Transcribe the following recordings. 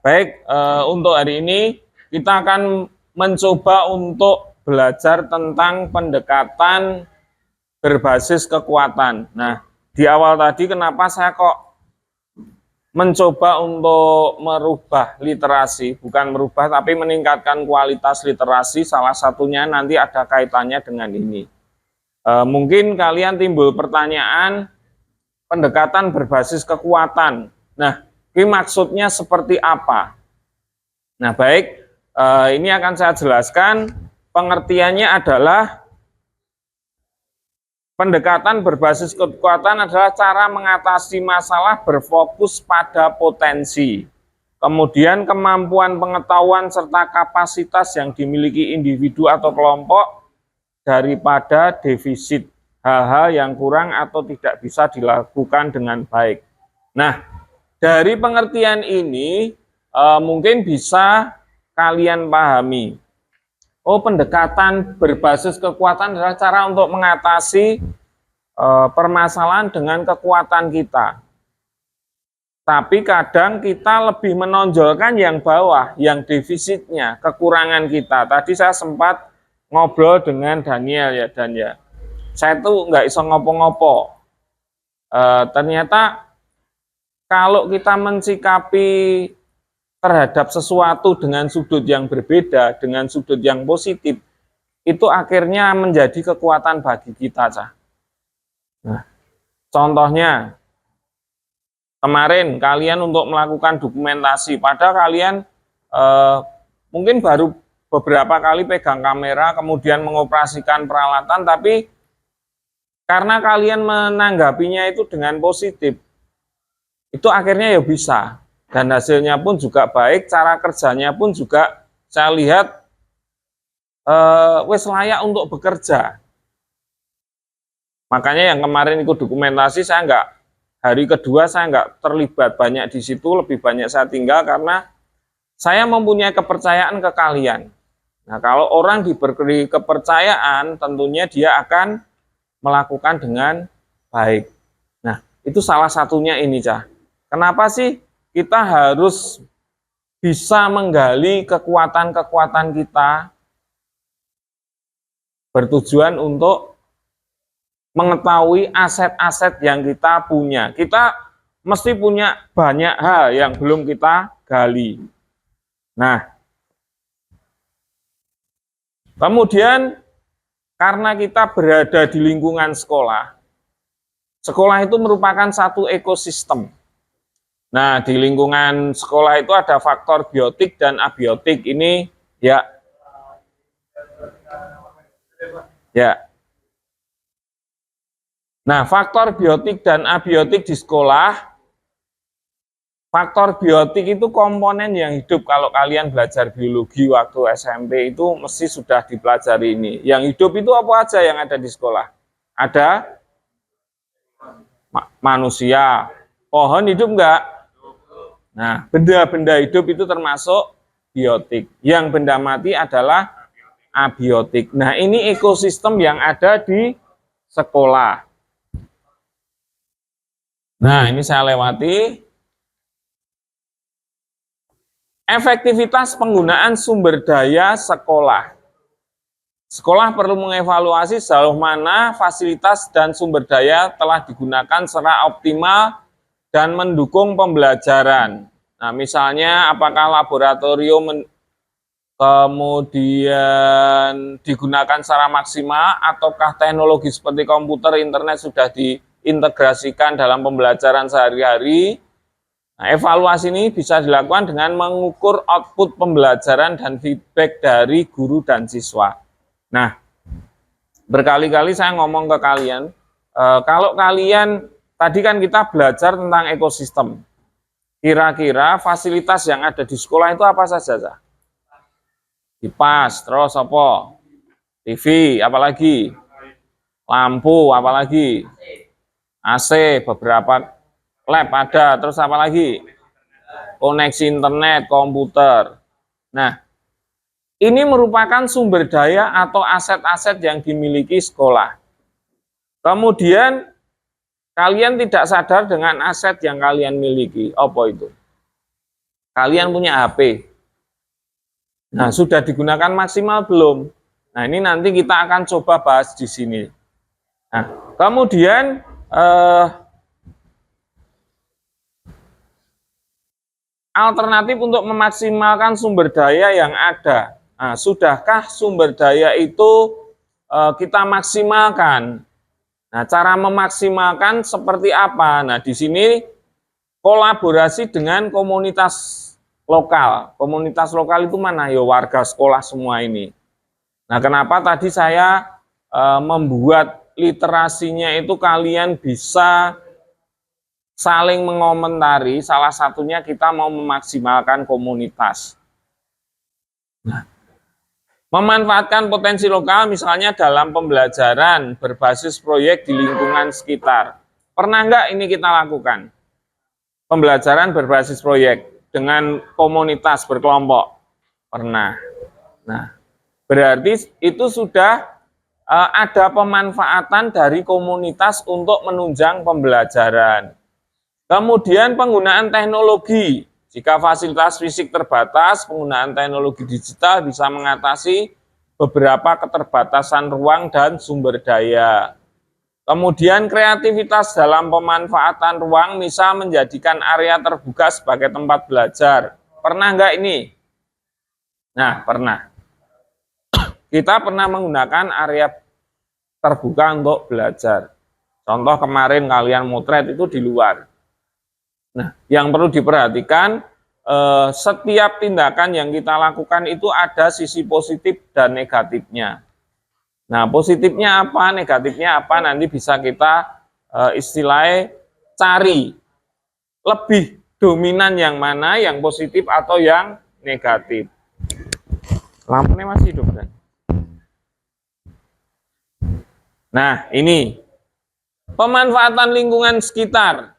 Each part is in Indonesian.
Baik, untuk hari ini kita akan mencoba untuk belajar tentang pendekatan berbasis kekuatan. Nah, di awal tadi kenapa saya kok mencoba untuk merubah literasi, bukan merubah tapi meningkatkan kualitas literasi, salah satunya nanti ada kaitannya dengan ini. Mungkin kalian timbul pertanyaan pendekatan berbasis kekuatan. Nah, ini maksudnya seperti apa? Nah, baik, ini akan saya jelaskan. Pengertiannya adalah pendekatan berbasis kekuatan adalah cara mengatasi masalah berfokus pada potensi, kemudian kemampuan pengetahuan serta kapasitas yang dimiliki individu atau kelompok daripada defisit, hal-hal yang kurang atau tidak bisa dilakukan dengan baik. Nah, dari pengertian ini mungkin bisa kalian pahami. Oh, pendekatan berbasis kekuatan adalah cara untuk mengatasi permasalahan dengan kekuatan kita. Tapi kadang kita lebih menonjolkan yang bawah, yang defisitnya, kekurangan kita. Tadi saya sempat ngobrol dengan Daniel ya, Dan ya. Saya tuh nggak iso ngopo-ngopo. Ternyata kalau kita mensikapi terhadap sesuatu dengan sudut yang berbeda, dengan sudut yang positif, itu akhirnya menjadi kekuatan bagi kita, Cah. Nah, contohnya, kemarin kalian untuk melakukan dokumentasi, padahal kalian mungkin baru beberapa kali pegang kamera, kemudian mengoperasikan peralatan, tapi karena kalian menanggapinya itu dengan positif, itu akhirnya ya bisa. Dan hasilnya pun juga baik, cara kerjanya pun juga saya lihat wes layak untuk bekerja. Makanya yang kemarin ikut dokumentasi saya nggak, hari kedua saya nggak terlibat banyak di situ, lebih banyak saya tinggal karena saya mempunyai kepercayaan ke kalian. Nah, kalau orang diberi kepercayaan tentunya dia akan melakukan dengan baik. Nah, itu salah satunya ini, Cah. Kenapa sih kita harus bisa menggali kekuatan-kekuatan kita bertujuan untuk mengetahui aset-aset yang kita punya. Kita mesti punya banyak hal yang belum kita gali. Nah, kemudian karena kita berada di lingkungan sekolah, sekolah itu merupakan satu ekosistem. Nah, di lingkungan sekolah itu ada faktor biotik dan abiotik. Ini ya. Ya. Nah, faktor biotik dan abiotik di sekolah, faktor biotik itu komponen yang hidup. Kalau kalian belajar biologi waktu SMP itu mesti sudah dipelajari ini. Yang hidup itu apa aja yang ada di sekolah? Ada manusia, pohon hidup enggak? Nah, benda-benda hidup itu termasuk biotik. Yang benda mati adalah abiotik. Nah, ini ekosistem yang ada di sekolah. Nah, ini saya lewati. Efektivitas penggunaan sumber daya sekolah. Sekolah perlu mengevaluasi sejauh mana fasilitas dan sumber daya telah digunakan secara optimal dan mendukung pembelajaran. Nah, misalnya apakah laboratorium kemudian digunakan secara maksimal ataukah teknologi seperti komputer, internet sudah diintegrasikan dalam pembelajaran sehari-hari. Nah, evaluasi ini bisa dilakukan dengan mengukur output pembelajaran dan feedback dari guru dan siswa. Nah, berkali-kali saya ngomong ke kalian, kalau kalian, tadi kan kita belajar tentang ekosistem. Kira-kira fasilitas yang ada di sekolah itu apa saja? Kipas, terus apa? TV, apalagi? Lampu, apalagi? AC, beberapa lab ada, terus apalagi? Koneksi internet, komputer. Nah, ini merupakan sumber daya atau aset-aset yang dimiliki sekolah. Kemudian kalian tidak sadar dengan aset yang kalian miliki. Apa itu? Kalian punya HP. Nah, sudah digunakan maksimal belum? Nah, ini nanti kita akan coba bahas di sini. Nah, kemudian alternatif untuk memaksimalkan sumber daya yang ada. Nah, sudahkah sumber daya itu kita maksimalkan? Nah, cara memaksimalkan seperti apa? Nah, di sini kolaborasi dengan komunitas lokal. Komunitas lokal itu mana? Ya warga sekolah semua ini. Nah, kenapa tadi saya membuat literasinya itu kalian bisa saling mengomentari, salah satunya kita mau memaksimalkan komunitas. Nah, memanfaatkan potensi lokal misalnya dalam pembelajaran berbasis proyek di lingkungan sekitar. Pernah nggak ini kita lakukan? Pembelajaran berbasis proyek dengan komunitas berkelompok? Pernah. Nah, berarti itu sudah ada pemanfaatan dari komunitas untuk menunjang pembelajaran. Kemudian penggunaan teknologi. Jika fasilitas fisik terbatas, penggunaan teknologi digital bisa mengatasi beberapa keterbatasan ruang dan sumber daya. Kemudian kreativitas dalam pemanfaatan ruang, misal menjadikan area terbuka sebagai tempat belajar. Pernah nggak ini? Nah, pernah. Kita pernah menggunakan area terbuka untuk belajar. Contoh kemarin kalian motret itu di luar. Nah, yang perlu diperhatikan, setiap tindakan yang kita lakukan itu ada sisi positif dan negatifnya. Nah, positifnya apa, negatifnya apa, nanti bisa kita istilahnya cari lebih dominan yang mana, yang positif atau yang negatif. Lampunya masih hidup kan? Nah, ini pemanfaatan lingkungan sekitar.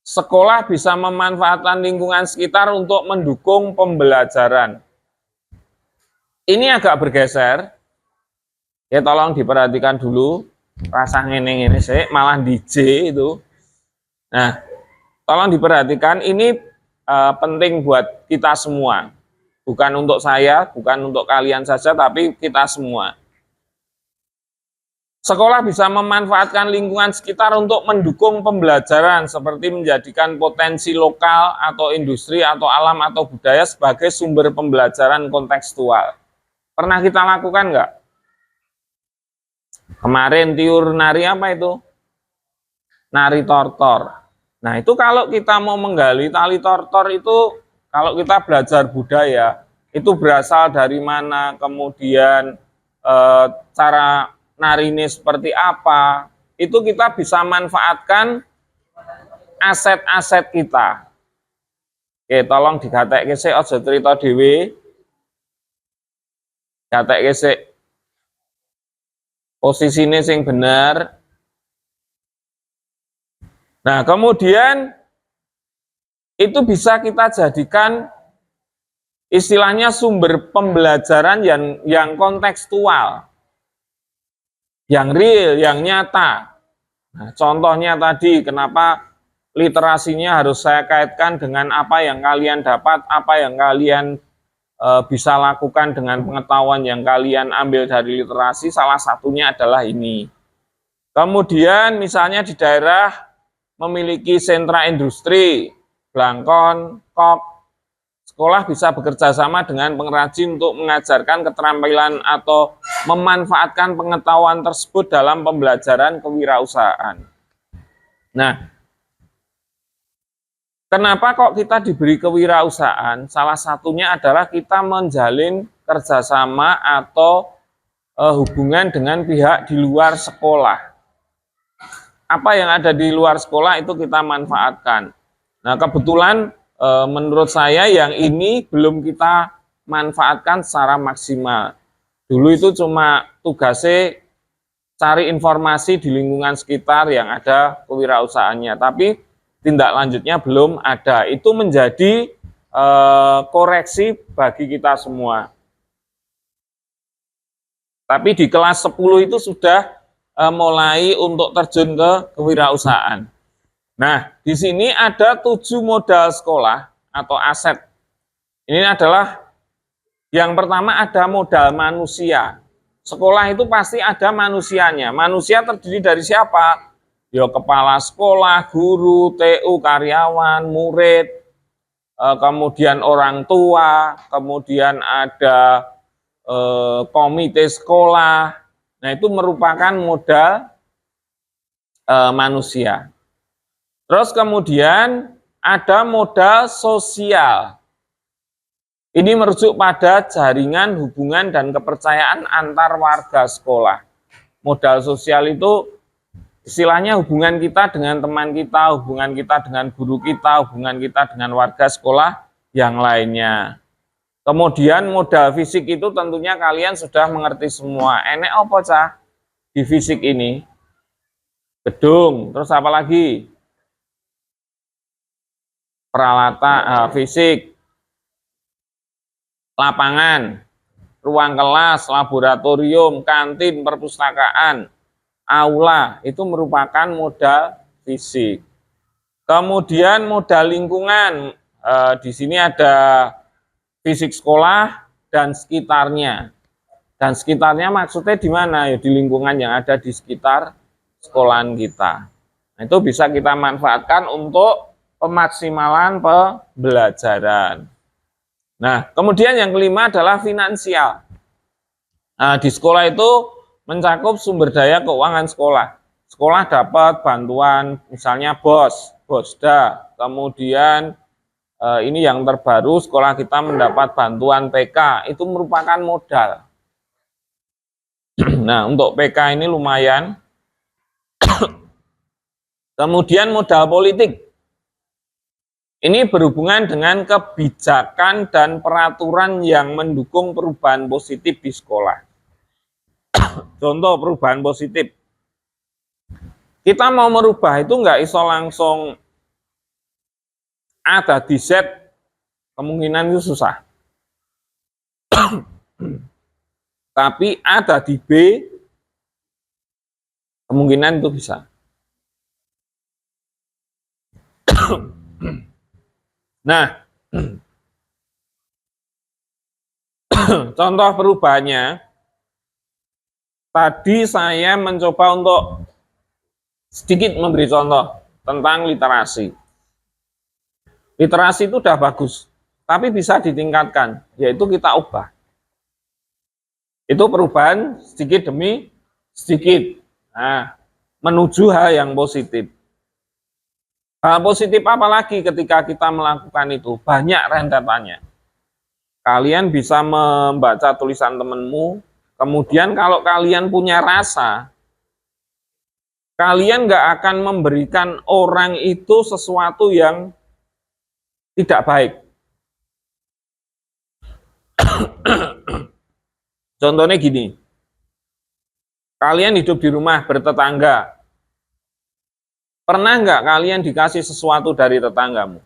Sekolah bisa memanfaatkan lingkungan sekitar untuk mendukung pembelajaran. Ini agak bergeser. Ya, tolong diperhatikan dulu. Rasa ngene sih, malah DJ itu. Nah, tolong diperhatikan. Ini penting buat kita semua. Bukan untuk saya, bukan untuk kalian saja, tapi kita semua. Sekolah bisa memanfaatkan lingkungan sekitar untuk mendukung pembelajaran, seperti menjadikan potensi lokal atau industri atau alam atau budaya sebagai sumber pembelajaran kontekstual. Pernah kita lakukan nggak? Kemarin tiur nari apa itu? Nari tortor. Nah, itu kalau kita mau menggali tali tortor itu, kalau kita belajar budaya, itu berasal dari mana, kemudian cara nari ini seperti apa, itu kita bisa manfaatkan aset-aset kita. Oke, tolong digatekke sik aja cerita dhewe. Gatekke sik posisine sing bener. Nah, kemudian itu bisa kita jadikan istilahnya sumber pembelajaran yang kontekstual, yang real, yang nyata. Nah, contohnya tadi, kenapa literasinya harus saya kaitkan dengan apa yang kalian dapat, apa yang kalian bisa lakukan dengan pengetahuan yang kalian ambil dari literasi, salah satunya adalah ini. Kemudian misalnya di daerah memiliki sentra industri, Blangkon, Kok, sekolah bisa bekerja sama dengan pengrajin untuk mengajarkan keterampilan atau memanfaatkan pengetahuan tersebut dalam pembelajaran kewirausahaan. Nah, kenapa kok kita diberi kewirausahaan? Salah satunya adalah kita menjalin kerjasama atau hubungan dengan pihak di luar sekolah. Apa yang ada di luar sekolah itu kita manfaatkan. Nah, kebetulan menurut saya yang ini belum kita manfaatkan secara maksimal. Dulu itu cuma tugasnya cari informasi di lingkungan sekitar yang ada kewirausahaannya, tapi tindak lanjutnya belum ada. Itu menjadi koreksi bagi kita semua. Tapi di kelas 10 itu sudah mulai untuk terjun ke kewirausahaan. Nah, di sini ada 7 modal sekolah atau aset. Ini adalah yang pertama, ada modal manusia. Sekolah itu pasti ada manusianya. Manusia terdiri dari siapa? Ya, kepala sekolah, guru, TU, karyawan, murid, kemudian orang tua, kemudian ada komite sekolah. Nah, itu merupakan modal manusia. Terus kemudian ada modal sosial. Ini merujuk pada jaringan hubungan dan kepercayaan antar warga sekolah. Modal sosial itu istilahnya hubungan kita dengan teman kita, hubungan kita dengan guru kita, hubungan kita dengan warga sekolah yang lainnya. Kemudian modal fisik itu tentunya kalian sudah mengerti semua. Enek apa cah di fisik ini? Gedung, terus apa lagi? Peralatan fisik, lapangan, ruang kelas, laboratorium, kantin, perpustakaan, aula, itu merupakan modal fisik. Kemudian modal lingkungan, di sini ada fisik sekolah dan sekitarnya. Dan sekitarnya maksudnya di mana? Ya, di lingkungan yang ada di sekitar sekolahan kita. Nah, itu bisa kita manfaatkan untuk pemaksimalan pembelajaran. Nah, kemudian yang kelima adalah finansial. Nah, di sekolah itu mencakup sumber daya keuangan sekolah. Sekolah dapat bantuan misalnya BOSDA, kemudian ini yang terbaru, sekolah kita mendapat bantuan PK, itu merupakan modal. Nah, untuk PK ini lumayan. Kemudian modal politik. Ini berhubungan dengan kebijakan dan peraturan yang mendukung perubahan positif di sekolah. Contoh perubahan positif. Kita mau merubah itu nggak iso langsung A dadi Z, kemungkinan itu susah. Tapi A dadi B, kemungkinan itu bisa. Nah, contoh perubahannya, tadi saya mencoba untuk sedikit memberi contoh tentang literasi. Literasi itu udah bagus, tapi bisa ditingkatkan, yaitu kita ubah. Itu perubahan sedikit demi sedikit, nah, menuju hal yang positif. Hal positif apa lagi ketika kita melakukan itu? Banyak rentetannya. Kalian bisa membaca tulisan temanmu, kemudian kalau kalian punya rasa, kalian nggak akan memberikan orang itu sesuatu yang tidak baik. Contohnya gini, kalian hidup di rumah bertetangga, pernah nggak kalian dikasih sesuatu dari tetanggamu?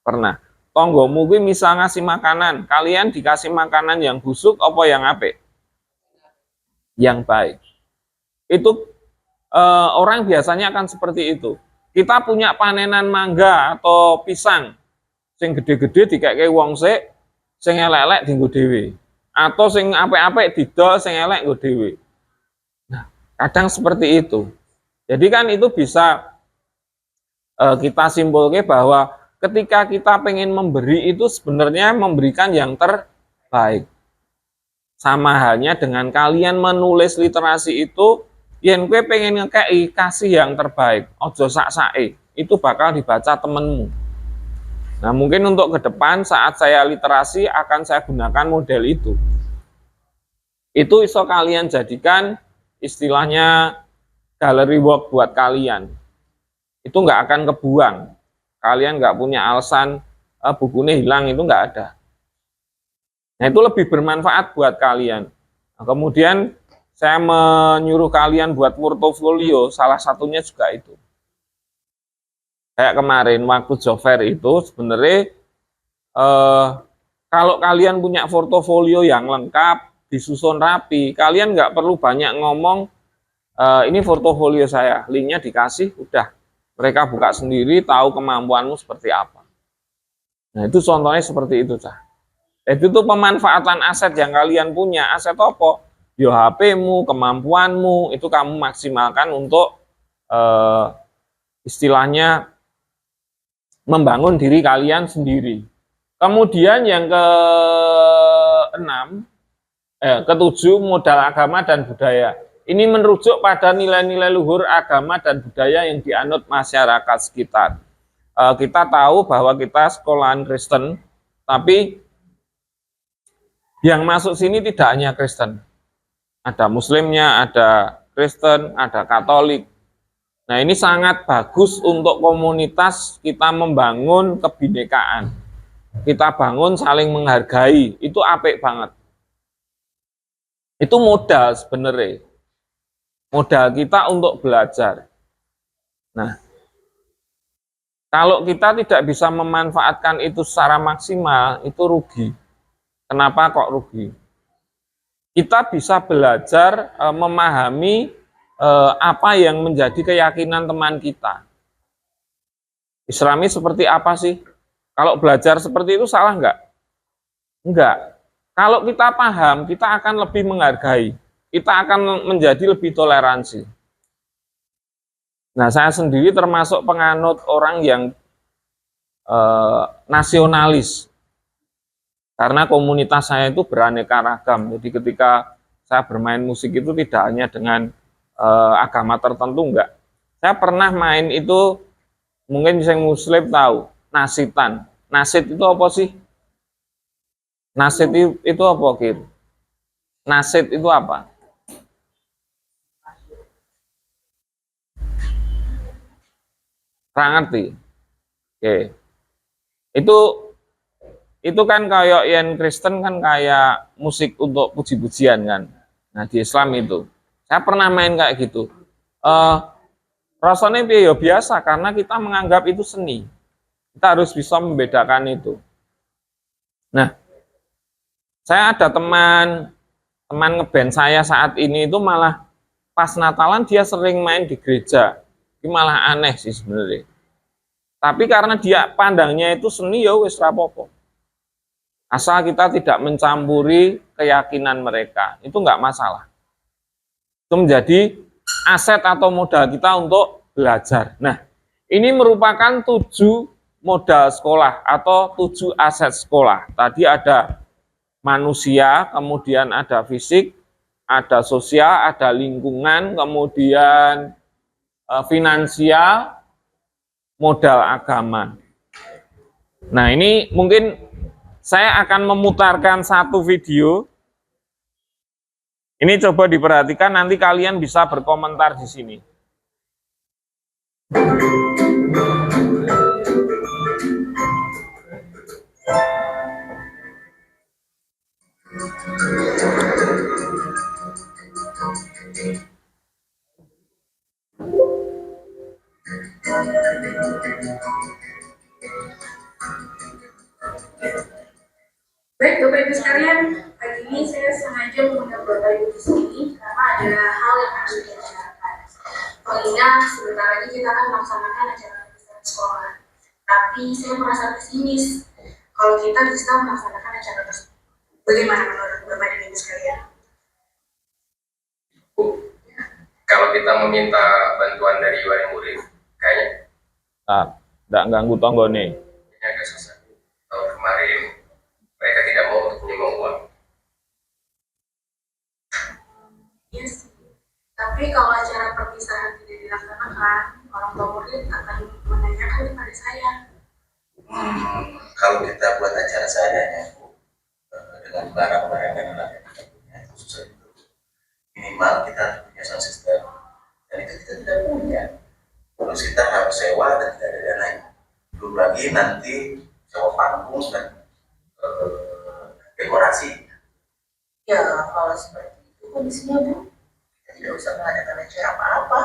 Pernah. Tonggomu gue misal ngasih makanan, kalian dikasih makanan yang busuk apa yang apik? Yang baik. Itu orang biasanya akan seperti itu. Kita punya panenan mangga atau pisang, sing gede-gede dikeke wong sik, sing elek-elek dienggo dhewe. Atau sing apik-apik didol, sing elek nggo dhewe. Nah, kadang seperti itu. Jadi kan itu bisa kita simpulkan bahwa ketika kita pengen memberi itu sebenarnya memberikan yang terbaik. Sama halnya dengan kalian menulis literasi itu, yen kowe pengen ngekei kasih yang terbaik, ojo sak-sake, itu bakal dibaca temenmu. Nah, mungkin untuk ke depan saat saya literasi akan saya gunakan model itu. Itu iso kalian jadikan istilahnya gallery work buat kalian. Itu nggak akan kebuang. Kalian nggak punya alasan bukunya hilang, itu nggak ada. Nah, itu lebih bermanfaat buat kalian. Nah, kemudian saya menyuruh kalian buat portofolio, salah satunya juga itu. Kayak kemarin waktu job fair itu sebenarnya kalau kalian punya portofolio yang lengkap, disusun rapi, kalian nggak perlu banyak ngomong, ini portofolio saya, linknya dikasih, udah. Mereka buka sendiri, tahu kemampuanmu seperti apa. Nah, itu contohnya seperti itu, Cah. Itu tuh pemanfaatan aset yang kalian punya. Aset apa? Yo HP-mu, kemampuanmu, itu kamu maksimalkan untuk istilahnya membangun diri kalian sendiri. Kemudian yang keenam, ketujuh, modal agama dan budaya. Ini merujuk pada nilai-nilai luhur agama dan budaya yang dianut masyarakat sekitar. Kita tahu bahwa kita sekolahan Kristen, tapi yang masuk sini tidak hanya Kristen. Ada Muslimnya, ada Kristen, ada Katolik. Nah, ini sangat bagus untuk komunitas kita membangun kebinekaan. Kita bangun saling menghargai, itu apik banget. Itu modal sebenarnya. Modal kita untuk belajar. Nah, kalau kita tidak bisa memanfaatkan itu secara maksimal, itu rugi. Kenapa kok rugi? Kita bisa belajar memahami apa yang menjadi keyakinan teman kita. Islami seperti apa sih? Kalau belajar seperti itu salah enggak? Enggak. Kalau kita paham, kita akan lebih menghargai. Kita akan menjadi lebih toleransi. Nah, saya sendiri termasuk penganut orang yang nasionalis. Karena komunitas saya itu beraneka ragam. Jadi ketika saya bermain musik itu tidak hanya dengan agama tertentu, enggak. Saya pernah main itu, mungkin yang Muslim tahu, nasitan. Nasit itu apa sih? Nasit itu apa, Kir? Nasit itu apa? Kurang ngerti. Oke. Itu kan kayak yang Kristen kan kayak musik untuk puji-pujian kan. Nah, di Islam itu saya pernah main kayak gitu. Rasanya ya biasa karena kita menganggap itu seni. Kita harus bisa membedakan itu. Nah, saya ada teman ngeband saya saat ini itu malah pas Natalan dia sering main di gereja. Ini malah aneh sih sebenarnya. Tapi karena dia pandangnya itu seni, ya wis rapopo. Asal kita tidak mencampuri keyakinan mereka, itu enggak masalah. Itu menjadi aset atau modal kita untuk belajar. Nah, ini merupakan 7 modal sekolah atau 7 aset sekolah. Tadi ada manusia, kemudian ada fisik, ada sosial, ada lingkungan, kemudian finansial, modal agama. Nah, ini mungkin saya akan memutarkan satu video. Ini coba diperhatikan, nanti kalian bisa berkomentar di sini. Baik, Bapak Ibu sekalian, pagi ini saya sengaja mengundang Bapak Ibu di sini karena ada hal yang harus kita bicarakan. Mengingat sebentar lagi kita akan melaksanakan acara perpisahan sekolah. Tapi saya merasa pesimis kalau kita bisa melaksanakan acara tersebut. Bagaimana menurut Bapak dan Ibu sekalian? Kalau kita meminta bantuan dari wali murid, kayaknya nggak ganggu tonggo nih. ini agak susah. Tahun kemarin mereka tidak mau untuk menyumbang uang. Yes. Tapi kalau acara perpisahan tidak dilaksanakan, orang tua murid akan menanyakan kepada saya. Kalau kita buat acara seadanya, dengan barang-barang yang ada kita punya, itu susah itu. Minimal kita harus punya sound system, dan itu kita tidak punya. Terus kita harus sewa dan tidak ada dananya. Belum lagi nanti sewa panggung dan dekorasi. Ya, kalau seperti itu kondisinya, Bu, Kita tidak usah mengadakan acara apa-apa.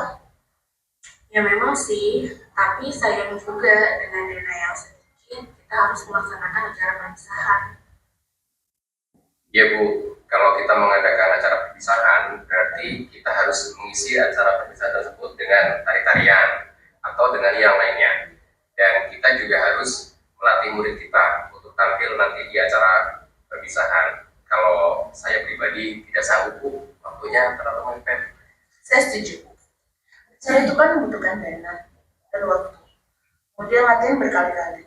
ya memang sih, tapi sayang juga dengan dana yang sedikit, kita harus melaksanakan acara perpisahan. Ya Bu, kalau kita mengadakan acara perpisahan, berarti kita harus mengisi acara perpisahan tersebut dengan tari-tarian atau dengan yang lainnya. Dan kita juga harus melatih murid kita tampil nanti di acara perpisahan. Kalau saya pribadi tidak sanggup, Bu, waktunya terlalu mepet. Saya setuju. Acara itu kan membutuhkan dana dan waktu. Kemudian latihan berkali-kali.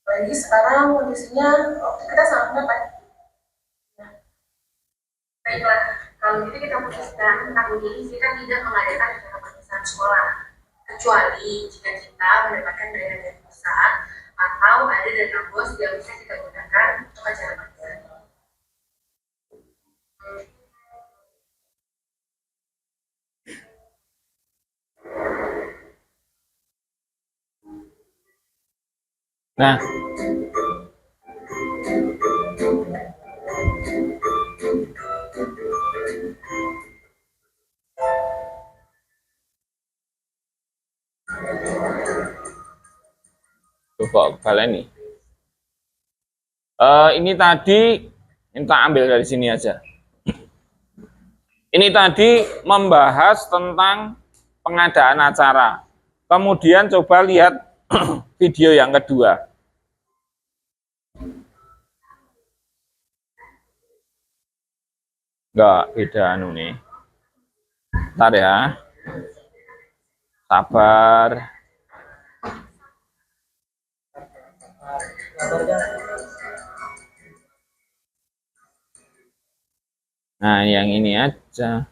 Apalagi sekarang kondisinya waktu kita sangat mepet. Baiklah, kalau gitu kita putuskan tahun ini kita tidak mengadakan acara perpisahan sekolah, kecuali jika kita mendapatkan dana dari pusat atau ada dana bos yang bisa kita gunakan untuk acara perpisahan. Nah, coba kalian nih. Ini tadi, minta ambil dari sini aja. Ini tadi membahas tentang pengadaan acara. Kemudian coba lihat video yang kedua. Enggak, beda anu nih. Bentar ya. Sabar. Nah, yang ini aja.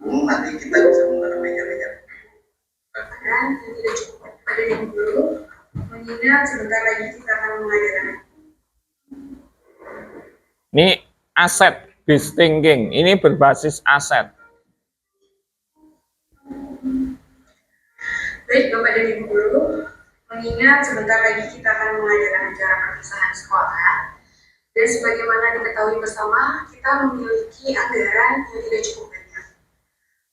Nanti kita bisa menggunakan meja-meja. Dan yang tidak cukup pada minggu dulu, mengingat sebentar lagi kita akan mengadakan. Ini aset based thinking. Ini berbasis aset. Baik, Bapak dan Ibu guru, mengingat sebentar lagi kita akan mengadakan acara perpisahan sekolah, dan sebagaimana diketahui bersama, kita memiliki anggaran yang tidak cukup banyak.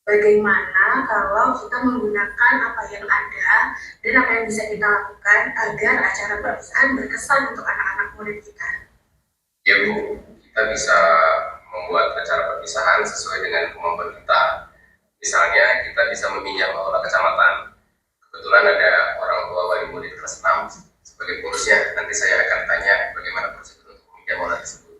Bagaimana kalau kita menggunakan apa yang ada dan apa yang bisa kita lakukan agar acara perpisahan berkesan untuk anak-anak murid kita? Ya Bu, kita bisa membuat acara perpisahan sesuai dengan kemampuan kita. Misalnya kita bisa meminjam aula kecamatan. Kebetulan ada orang tua wali murid kelas 6 sebagai pengurusnya. Nanti saya akan tanya bagaimana prosedur untuk meminjam aula tersebut.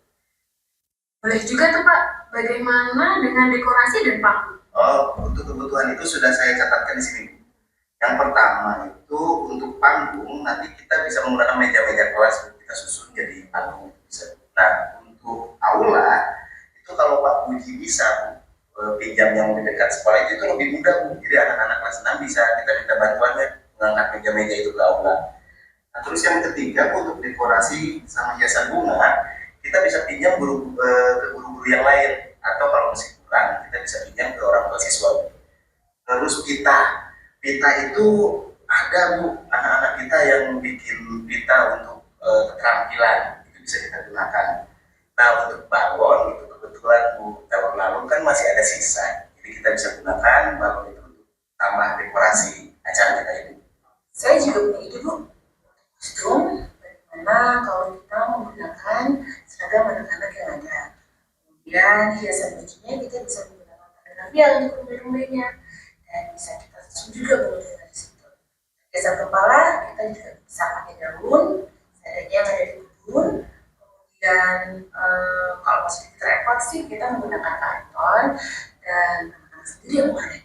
Boleh juga tuh Pak, bagaimana dengan dekorasi dan panggung? Oh, untuk kebutuhan itu sudah saya catatkan di sini. Yang pertama itu untuk panggung, nanti kita bisa menggunakan meja-meja kelas kita susun jadi panggung bisa. Nah, untuk aula itu kalau Pak Puji bisa pinjam yang lebih dekat sekolah itu lebih mudah Bu. Jadi anak-anak kelas 6 bisa kita minta bantuannya mengangkat meja-meja itu ke aula. Nah, terus yang ketiga untuk dekorasi sama hiasan bunga, kita bisa pinjam ke guru-guru yang lain atau kalau masih kurang kita bisa pinjam ke orang tua siswa. Terus pita itu ada Bu, anak-anak kita yang bikin pita untuk keterampilan itu bisa kita gunakan. Nah untuk balon itu kebetulan Bu tahun lalu kan masih ada sisa, jadi kita bisa gunakan balon itu untuk tambah dekorasi acara kita ini. Saya juga punya ide Bu. Kostum, bagaimana kalau kita menggunakan seragam anak-anak yang ada. Kemudian hiasan bajunya kita bisa menggunakan paragrafia untuk rumah-rumahnya dan bisa kita susun juga mulai dari situ. Hiasan kepala kita juga bisa pakai daun, seadanya yang ada di kebun. Kemudian kalau masih repot sih kita menggunakan karton dan anak-anak sendiri yang boleh.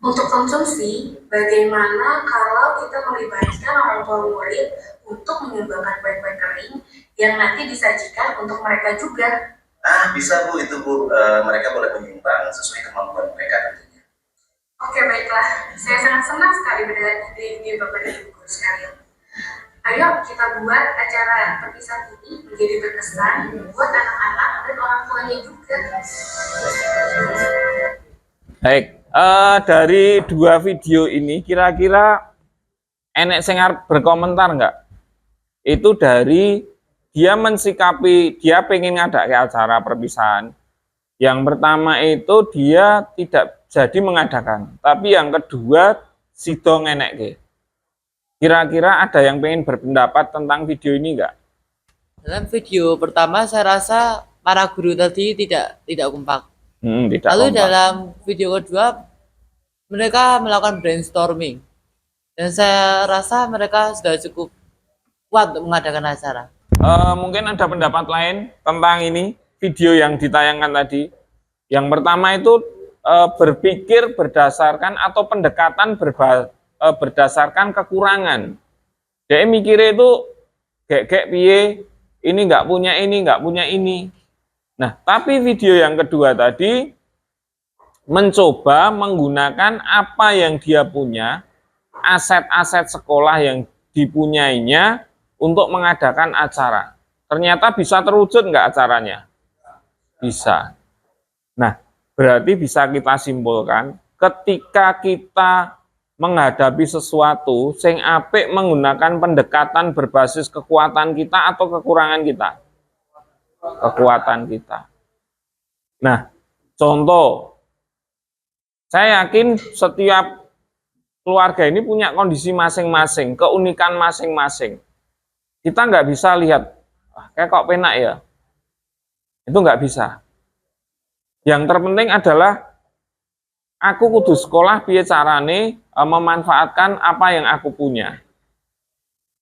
Untuk konsumsi, bagaimana kalau kita melibatkan orang tua murid untuk menyumbangkan kue-kue kering yang nanti disajikan untuk mereka juga? Ah bisa Bu, itu Bu, mereka boleh menyumbang sesuai kemampuan mereka tentunya. Oke, baiklah. Saya sangat senang sekali mendengar ide-ide Bapak dan Ibu guru sekalian. Ayo kita buat acara perpisahan ini menjadi berkesan buat anak-anak dan orang tuanya juga. Baik, dari dua video ini kira-kira enek sing arep berkomentar enggak? Itu dari dia mensikapi, dia pengen ngadake acara perpisahan. Yang pertama itu dia tidak jadi mengadakan, tapi yang kedua sido ngenekke. Kira-kira ada yang pengen berpendapat tentang video ini enggak? Dalam video pertama saya rasa para guru tadi tidak kompak. Tidak Lalu kompak. dalam video kedua mereka melakukan brainstorming dan saya rasa mereka sudah cukup kuat untuk mengadakan acara. Mungkin ada pendapat lain tentang ini video yang ditayangkan tadi. Yang pertama itu berpikir berdasarkan atau pendekatan berdasarkan kekurangan. Dia mikirnya itu kayak piye, ini nggak punya ini. Nah, tapi video yang kedua tadi mencoba menggunakan apa yang dia punya, aset-aset sekolah yang dipunyainya untuk mengadakan acara. Ternyata bisa terwujud nggak acaranya? Bisa. Nah, berarti bisa kita simpulkan ketika kita menghadapi sesuatu sing apik menggunakan pendekatan berbasis kekuatan kita atau kekurangan kita. Kekuatan kita. Nah, contoh, saya yakin setiap keluarga ini punya kondisi masing-masing, keunikan masing-masing. Kita nggak bisa lihat, kayak kok penak ya. Itu nggak bisa. Yang terpenting adalah aku kudu sekolah piye carane memanfaatkan apa yang aku punya.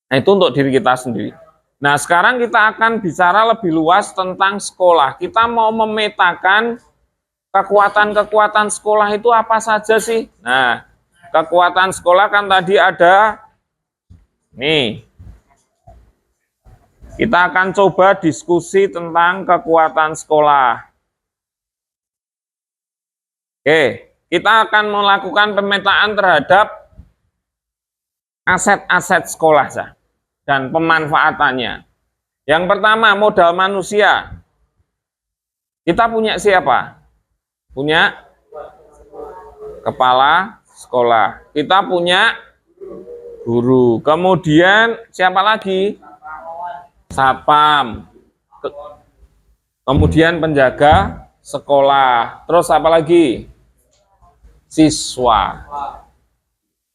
Nah, itu untuk diri kita sendiri. Nah, sekarang kita akan bicara lebih luas tentang sekolah. Kita mau memetakan kekuatan-kekuatan sekolah itu apa saja sih? Nah, kekuatan sekolah kan tadi ada nih. Kita akan coba diskusi tentang kekuatan sekolah. Oke, kita akan melakukan pemetaan terhadap aset-aset sekolah dan pemanfaatannya. Yang pertama, modal manusia. Kita punya siapa? Punya kepala sekolah. Kita punya guru. Kemudian siapa lagi? Satpam. Kemudian penjaga sekolah. Terus apa lagi? Siswa.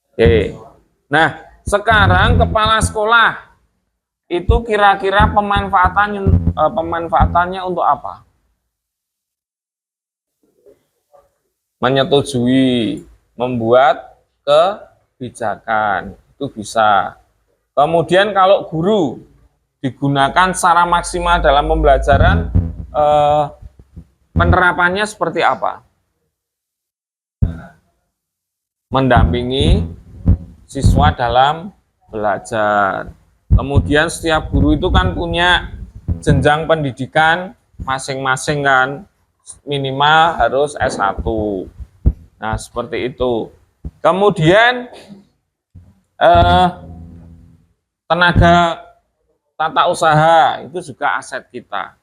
Oke. Nah, sekarang kepala sekolah itu kira-kira pemanfaatannya untuk apa? Menyetujui, membuat kebijakan, itu bisa. Kemudian kalau guru digunakan secara maksimal dalam pembelajaran, penerapannya seperti apa? Mendampingi siswa dalam belajar. Kemudian setiap guru itu kan punya jenjang pendidikan masing-masing kan, minimal harus S1. Nah, seperti itu. Kemudian tenaga tata usaha itu juga aset kita.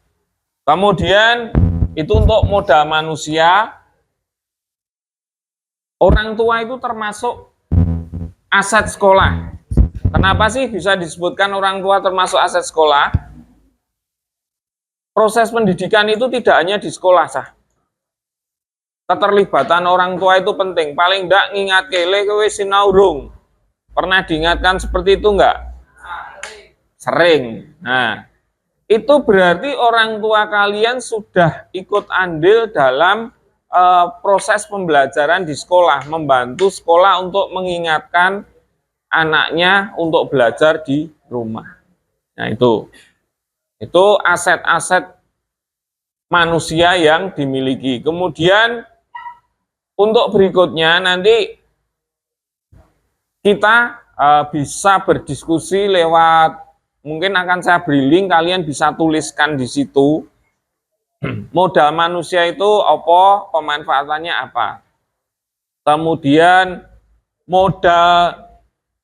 Kemudian itu untuk modal manusia. Orang tua itu termasuk aset sekolah. Kenapa sih bisa disebutkan orang tua termasuk aset sekolah? Proses pendidikan itu tidak hanya di sekolah sah. Keterlibatan orang tua itu penting. Paling enggak ngingat kele kowe sinau urung. Pernah diingatkan seperti itu enggak? Sering. Nah, itu berarti orang tua kalian sudah ikut andil dalam proses pembelajaran di sekolah, membantu sekolah untuk mengingatkan anaknya untuk belajar di rumah. Nah, itu aset-aset manusia yang dimiliki. Kemudian untuk berikutnya nanti kita bisa berdiskusi lewat, mungkin akan saya beri link, kalian bisa tuliskan di situ. Modal manusia itu apa, pemanfaatannya apa. Kemudian modal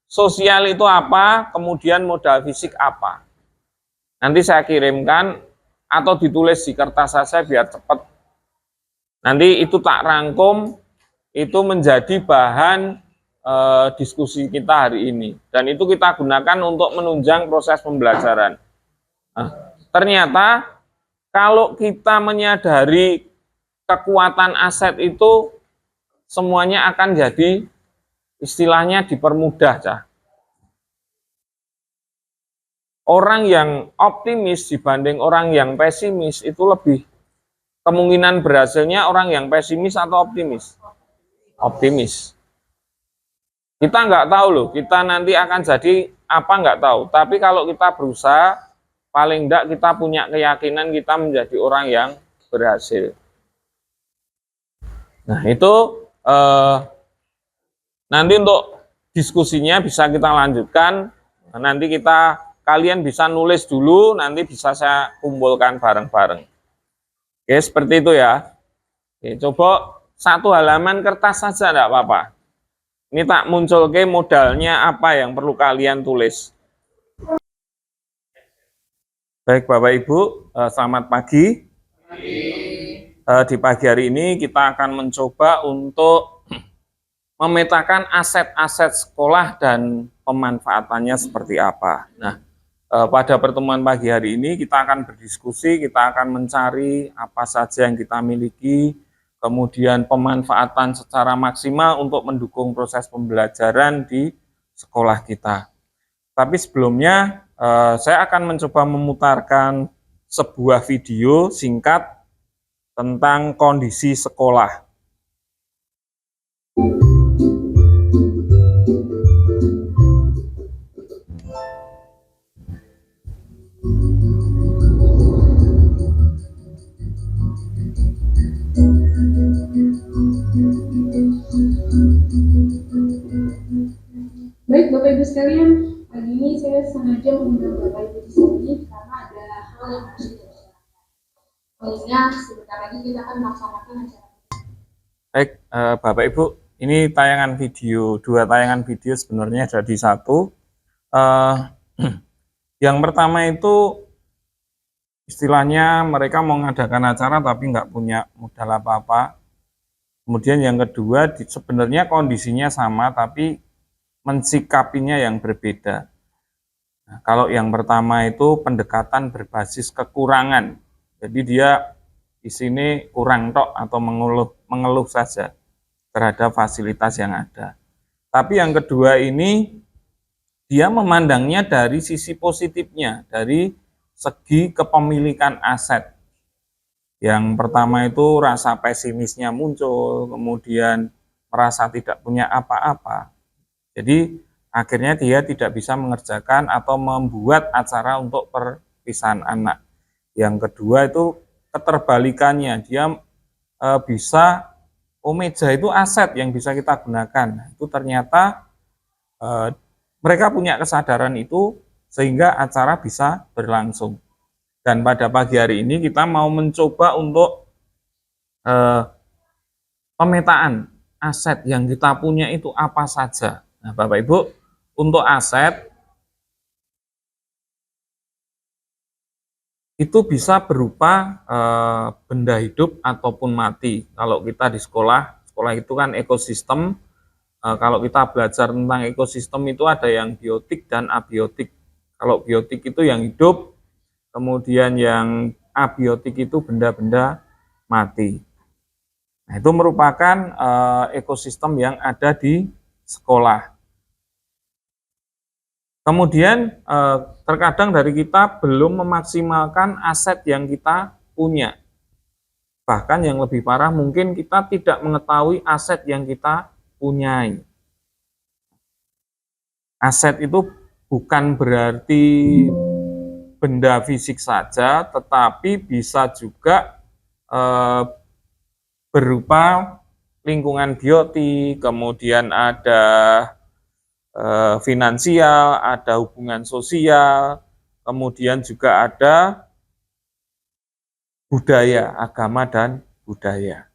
sosial itu apa, kemudian modal fisik apa. Nanti saya kirimkan atau ditulis di kertas saja biar cepat. Nanti itu tak rangkum, itu menjadi bahan diskusi kita hari ini. Dan itu kita gunakan untuk menunjang proses pembelajaran. Nah, ternyata kalau kita menyadari kekuatan aset itu, semuanya akan jadi istilahnya dipermudah, Cah. Orang yang optimis dibanding orang yang pesimis itu lebih kemungkinan berhasilnya orang yang pesimis atau optimis? Optimis. Kita nggak tahu loh, kita nanti akan jadi apa nggak tahu. Tapi kalau kita berusaha, paling nggak kita punya keyakinan kita menjadi orang yang berhasil. Nah itu nanti untuk diskusinya bisa kita lanjutkan. Nanti kalian bisa nulis dulu, nanti bisa saya kumpulkan bareng-bareng. Oke, seperti itu ya. Oke, coba satu halaman kertas saja enggak apa-apa. Ini tak muncul ke modalnya apa yang perlu kalian tulis. Baik Bapak Ibu, selamat pagi. Di pagi hari ini kita akan mencoba untuk memetakan aset-aset sekolah dan pemanfaatannya seperti apa. Nah, pada pertemuan pagi hari ini kita akan berdiskusi, kita akan mencari apa saja yang kita miliki, kemudian pemanfaatan secara maksimal untuk mendukung proses pembelajaran di sekolah kita. Tapi sebelumnya saya akan mencoba memutarkan sebuah video singkat tentang kondisi sekolah. Baik Bapak Ibu sekalian, pagi ini saya sengaja mengundang Bapak Ibu di sini karena ada hal yang harus kita bicarakan. Mengingat sebentar lagi kita akan melaksanakan acara. Baik, Bapak Ibu, ini tayangan video, dua tayangan video sebenarnya jadi satu. Yang pertama itu istilahnya mereka mau mengadakan acara tapi nggak punya modal apa-apa. Kemudian yang kedua sebenarnya kondisinya sama tapi mensikapinya yang berbeda. Nah, kalau yang pertama itu pendekatan berbasis kekurangan. Jadi dia di sini kurang tok atau mengeluh saja terhadap fasilitas yang ada. Tapi yang kedua ini dia memandangnya dari sisi positifnya, dari segi kepemilikan aset. Yang pertama itu rasa pesimisnya muncul, kemudian merasa tidak punya apa-apa. Jadi akhirnya dia tidak bisa mengerjakan atau membuat acara untuk perpisahan anak. Yang kedua itu keterbalikannya, dia bisa, meja itu aset yang bisa kita gunakan. Itu ternyata mereka punya kesadaran itu sehingga acara bisa berlangsung. Dan pada pagi hari ini kita mau mencoba untuk pemetaan aset yang kita punya itu apa saja. Nah, Bapak Ibu, untuk aset itu bisa berupa benda hidup ataupun mati. Kalau kita di sekolah itu kan ekosistem. Kalau kita belajar tentang ekosistem itu ada yang biotik dan abiotik. Kalau biotik itu yang hidup, kemudian yang abiotik itu benda-benda mati. Nah, itu merupakan ekosistem yang ada di sekolah. Kemudian terkadang dari kita belum memaksimalkan aset yang kita punya. Bahkan yang lebih parah mungkin kita tidak mengetahui aset yang kita punyai. Aset itu bukan berarti benda fisik saja, tetapi bisa juga berupa lingkungan biotik, kemudian ada finansial, ada hubungan sosial, kemudian juga ada budaya, agama dan budaya.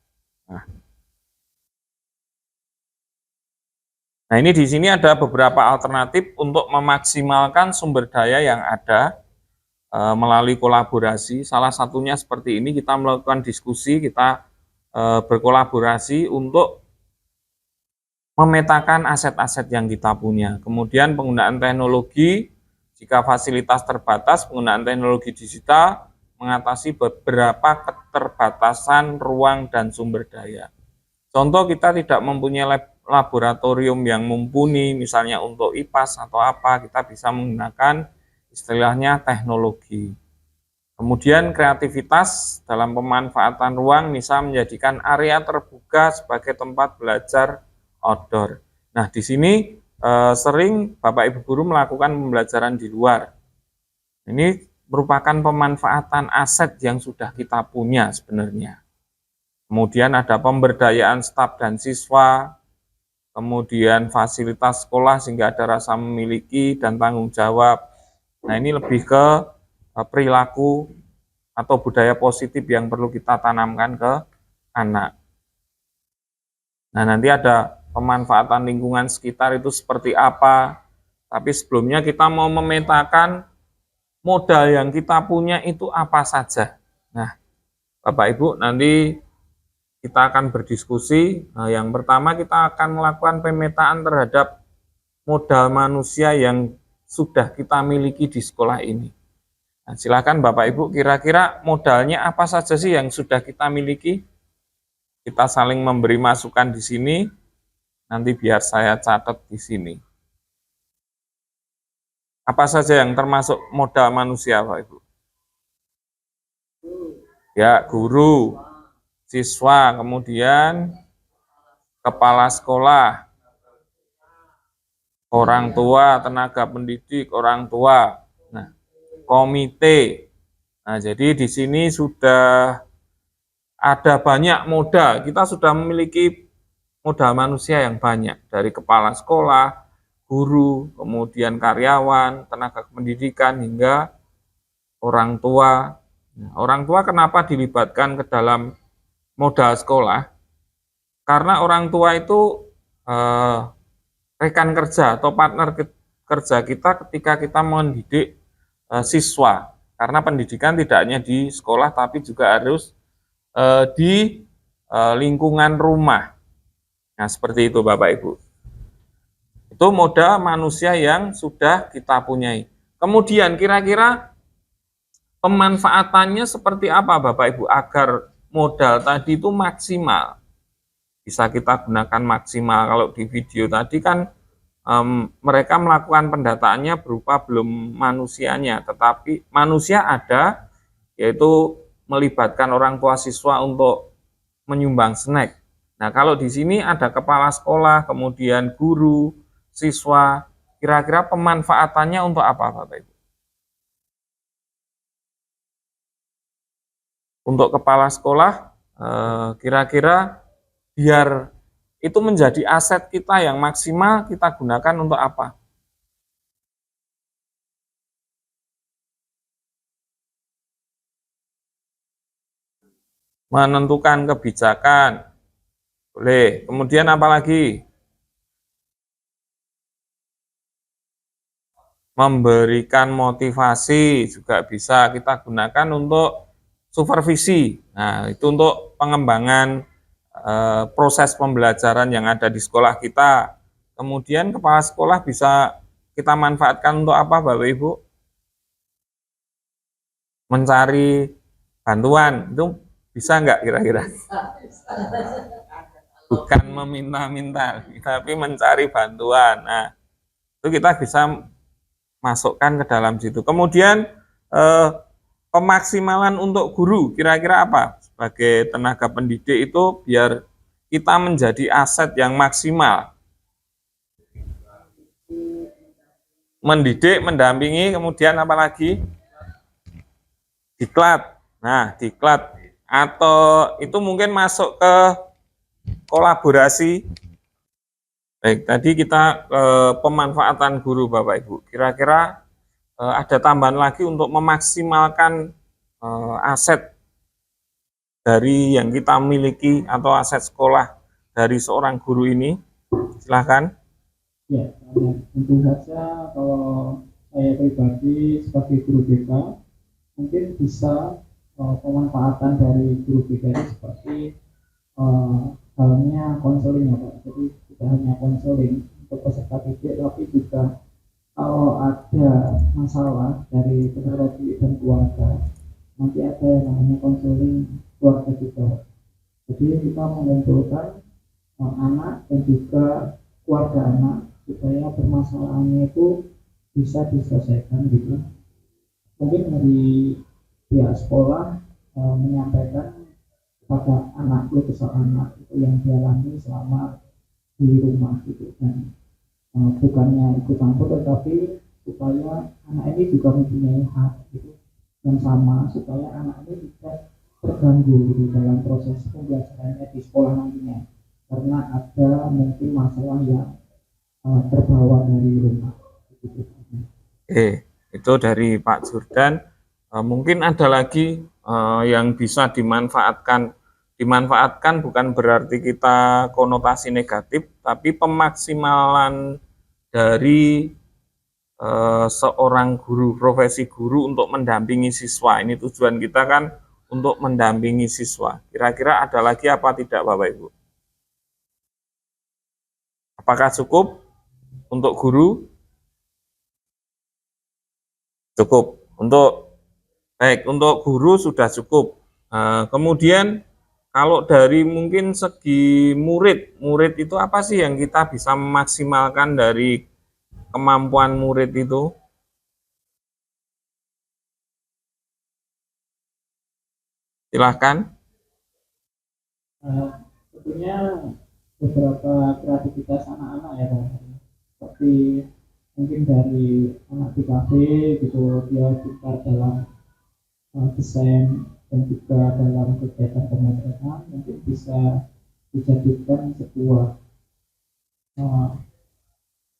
Nah, ini di sini ada beberapa alternatif untuk memaksimalkan sumber daya yang ada melalui kolaborasi. Salah satunya seperti ini, kita melakukan diskusi, kita berkolaborasi untuk memetakan aset-aset yang kita punya. Kemudian penggunaan teknologi, jika fasilitas terbatas, penggunaan teknologi digital mengatasi beberapa keterbatasan ruang dan sumber daya. Contoh, kita tidak mempunyai laboratorium yang mumpuni, misalnya untuk IPAS atau apa, kita bisa menggunakan istilahnya teknologi. Kemudian kreativitas dalam pemanfaatan ruang bisa menjadikan area terbuka sebagai tempat belajar outdoor. Nah, di sini sering Bapak Ibu guru melakukan pembelajaran di luar. Ini merupakan pemanfaatan aset yang sudah kita punya sebenarnya. Kemudian ada pemberdayaan staf dan siswa, kemudian fasilitas sekolah sehingga ada rasa memiliki dan tanggung jawab. Nah, ini lebih ke perilaku atau budaya positif yang perlu kita tanamkan ke anak. Nah, nanti ada pemanfaatan lingkungan sekitar itu seperti apa. Tapi sebelumnya kita mau memetakan modal yang kita punya itu apa saja. Nah, Bapak Ibu, nanti kita akan berdiskusi. Nah, yang pertama kita akan melakukan pemetaan terhadap modal manusia yang sudah kita miliki di sekolah ini. Nah, silakan Bapak Ibu, kira-kira modalnya apa saja sih yang sudah kita miliki? Kita saling memberi masukan di sini. Nanti biar saya catat di sini. Apa saja yang termasuk modal manusia, Bapak Ibu? Ya, guru, siswa, kemudian kepala sekolah, orang tua, tenaga pendidik, orang tua, nah, komite. Nah, jadi di sini sudah ada banyak modal. Kita sudah memiliki modal manusia yang banyak, dari kepala sekolah, guru, kemudian karyawan, tenaga pendidikan, hingga orang tua. Nah, orang tua kenapa dilibatkan ke dalam modal sekolah? Karena orang tua itu rekan kerja atau partner kerja kita ketika kita mendidik siswa. Karena pendidikan tidak hanya di sekolah, tapi juga harus di lingkungan rumah. Nah, seperti itu Bapak Ibu. Itu modal manusia yang sudah kita punyai. Kemudian kira-kira pemanfaatannya seperti apa Bapak Ibu agar modal tadi itu maksimal? Bisa kita gunakan maksimal. Kalau di video tadi kan mereka melakukan pendataannya berupa belum manusianya, tetapi manusia ada, yaitu melibatkan orang tua siswa untuk menyumbang snack. Nah, kalau di sini ada kepala sekolah, kemudian guru, siswa, kira-kira pemanfaatannya untuk apa, Bapak Ibu? Untuk kepala sekolah, kira-kira biar itu menjadi aset kita yang maksimal, kita gunakan untuk apa? Menentukan kebijakan. Boleh. Kemudian apa lagi? Memberikan motivasi juga bisa kita gunakan untuk supervisi. Nah, itu untuk pengembangan proses pembelajaran yang ada di sekolah kita. Kemudian kepala sekolah bisa kita manfaatkan untuk apa, Bapak Ibu? Mencari bantuan. Itu bisa nggak kira-kira? Bukan meminta-minta, tapi mencari bantuan. Nah, itu kita bisa masukkan ke dalam situ. Kemudian pemaksimalan untuk guru, kira-kira apa? Sebagai tenaga pendidik itu biar kita menjadi aset yang maksimal. Mendidik, mendampingi, kemudian apa lagi? Diklat. Nah, diklat. Atau itu mungkin masuk ke kolaborasi. Baik, tadi kita pemanfaatan guru Bapak Ibu. Kira-kira ada tambahan lagi untuk memaksimalkan aset dari yang kita miliki atau aset sekolah dari seorang guru ini. Silahkan. Ya, tentu saja kalau saya pribadi sebagai guru BK mungkin bisa pemanfaatan dari guru BK ini seperti halnya konseling ya Pak. Jadi tidak hanya konseling untuk peserta didik, tapi juga kalau ada masalah dari peserta didik dan keluarga, nanti ada yang namanya konseling keluarga juga. Jadi kita mengumpulkan anak dan juga keluarga anak supaya permasalahannya itu bisa diselesaikan gitu. Mungkin dari pihak sekolah menyampaikan kepada anak lu kesal anak itu yang dialami selama di rumah gitu, dan bukannya ikut campur tetapi supaya anak ini juga mempunyai hak gitu yang sama, supaya anak ini tidak terganggu gitu dalam proses pembelajarannya di sekolah nantinya, karena ada mungkin masalah yang terbawa dari rumah gitu. Itu dari Pak Jordan. Mungkin ada lagi yang bisa dimanfaatkan. Dimanfaatkan bukan berarti kita konotasi negatif, tapi pemaksimalan dari seorang guru, profesi guru untuk mendampingi siswa. Ini tujuan kita kan untuk mendampingi siswa. Kira-kira ada lagi apa tidak Bapak Ibu? Apakah cukup untuk guru? Cukup. Untuk guru sudah cukup. Kemudian kalau dari mungkin segi murid itu apa sih yang kita bisa memaksimalkan dari kemampuan murid itu? Silahkan. Tentunya beberapa kreativitas anak-anak ya Pak, seperti mungkin dari anak di kafe gitu, dia pintar dalam desain dan juga dalam kegiatan pemotretan, mungkin bisa dijadikan sebuah uh,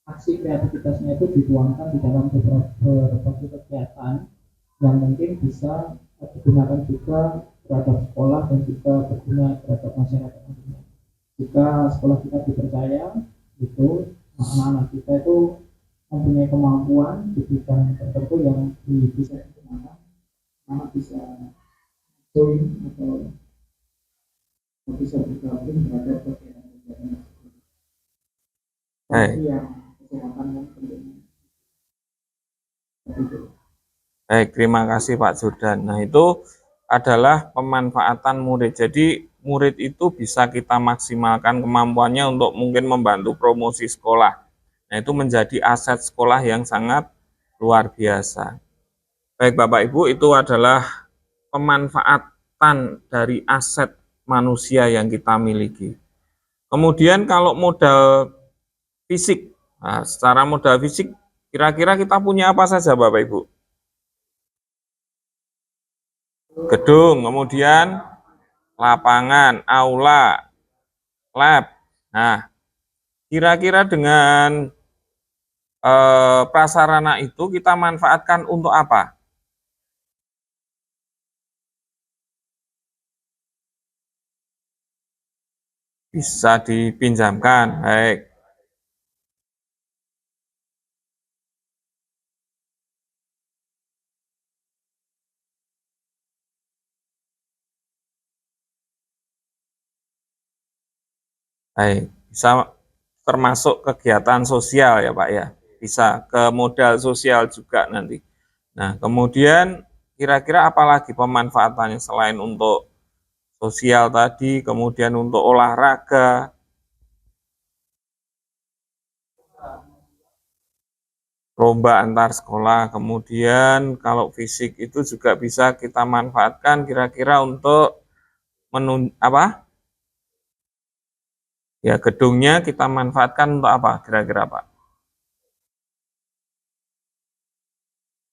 aksi kreativitasnya itu dituangkan di dalam beberapa kegiatan yang mungkin bisa digunakan juga terhadap sekolah dan juga berguna terhadap masyarakat nantinya. Jika sekolah kita dipercaya, itu anak-anak kita itu mempunyai kemampuan di bidang tertentu yang bisa digunakan, anak bisa join atau bisa bergabung terhadap kegiatan-kegiatan yang kesehatan yang penting. Baik, terima kasih Pak Jordan. Nah, itu adalah pemanfaatan murid. Jadi, murid itu bisa kita maksimalkan kemampuannya untuk mungkin membantu promosi sekolah. Nah, itu menjadi aset sekolah yang sangat luar biasa. Baik, Bapak Ibu, itu adalah pemanfaatan dari aset manusia yang kita miliki. Kemudian kalau modal fisik, nah, secara modal fisik, kira-kira kita punya apa saja Bapak Ibu? Gedung, kemudian lapangan, aula, lab. Nah, kira-kira dengan prasarana itu kita manfaatkan untuk apa? Bisa dipinjamkan, baik. Baik, bisa termasuk kegiatan sosial ya Pak ya, bisa ke modal sosial juga nanti. Nah, kemudian kira-kira apalagi pemanfaatannya selain untuk sosial tadi, kemudian untuk olahraga, lomba antar sekolah, kemudian kalau fisik itu juga bisa kita manfaatkan kira-kira untuk apa? Ya, gedungnya kita manfaatkan untuk apa kira-kira Pak?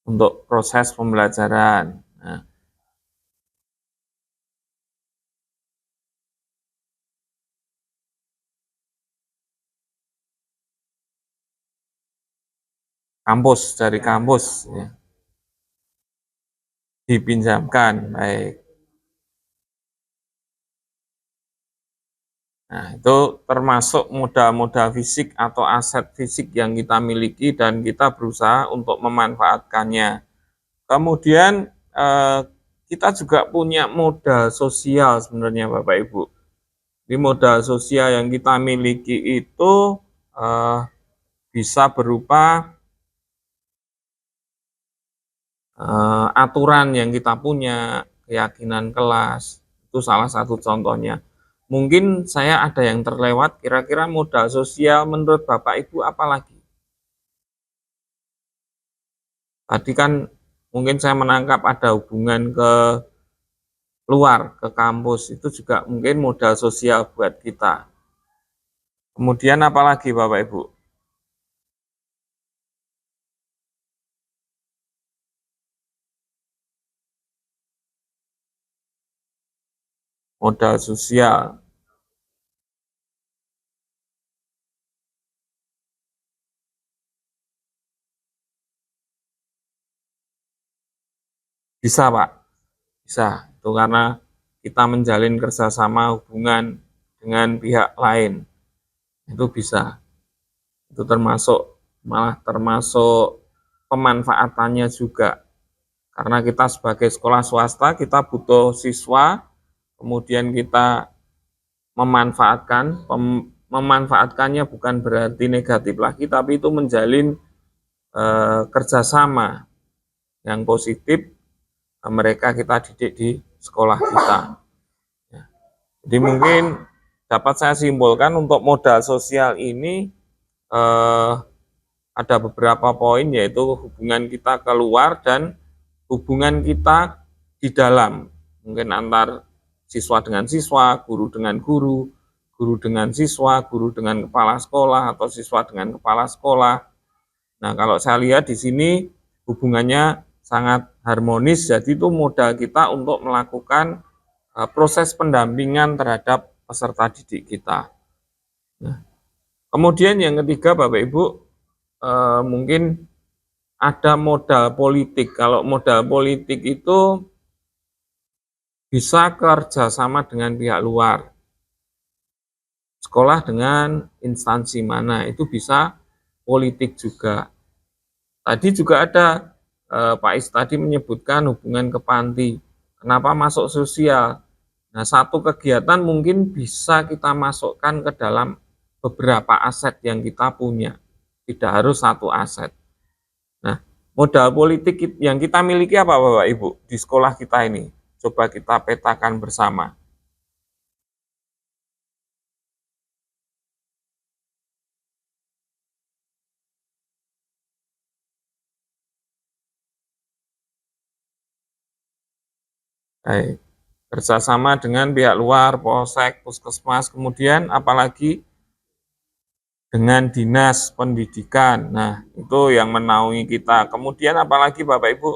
Untuk proses pembelajaran. Nah, kampus, dari kampus ya, dipinjamkan, baik. Nah, itu termasuk modal-modal fisik atau aset fisik yang kita miliki dan kita berusaha untuk memanfaatkannya. Kemudian kita juga punya modal sosial sebenarnya Bapak Ibu. Di modal sosial yang kita miliki itu bisa berupa aturan yang kita punya, keyakinan kelas, itu salah satu contohnya. Mungkin saya ada yang terlewat, kira-kira modal sosial menurut Bapak Ibu apa lagi? Tadi kan mungkin saya menangkap ada hubungan ke luar, ke kampus, itu juga mungkin modal sosial buat kita. Kemudian apa lagi Bapak Ibu? Modal sosial. Bisa Pak, bisa. Itu karena kita menjalin kerjasama hubungan dengan pihak lain. Itu bisa. Itu malah termasuk pemanfaatannya juga. Karena kita sebagai sekolah swasta, kita butuh siswa, kemudian kita memanfaatkannya bukan berarti negatif lagi, tapi itu menjalin kerjasama yang positif, mereka kita didik di sekolah kita. Jadi mungkin dapat saya simpulkan untuk modal sosial ini ada beberapa poin, yaitu hubungan kita keluar dan hubungan kita di dalam, mungkin antar siswa dengan siswa, guru dengan guru, guru dengan siswa, guru dengan kepala sekolah, atau siswa dengan kepala sekolah. Nah, kalau saya lihat di sini hubungannya sangat harmonis, jadi itu modal kita untuk melakukan proses pendampingan terhadap peserta didik kita. Nah, kemudian yang ketiga Bapak Ibu, mungkin ada modal politik. Kalau modal politik itu bisa kerjasama dengan pihak luar, sekolah dengan instansi mana, itu bisa politik juga. Tadi juga ada Pak Is tadi menyebutkan hubungan ke panti. Kenapa masuk sosial? Nah, satu kegiatan mungkin bisa kita masukkan ke dalam beberapa aset yang kita punya. Tidak harus satu aset. Nah, modal politik yang kita miliki apa Bapak Ibu di sekolah kita ini? Coba kita petakan bersama. Baik, kerjasama dengan pihak luar, polsek, puskesmas, kemudian apalagi dengan dinas pendidikan. Nah, itu yang menaungi kita. Kemudian apalagi Bapak Ibu?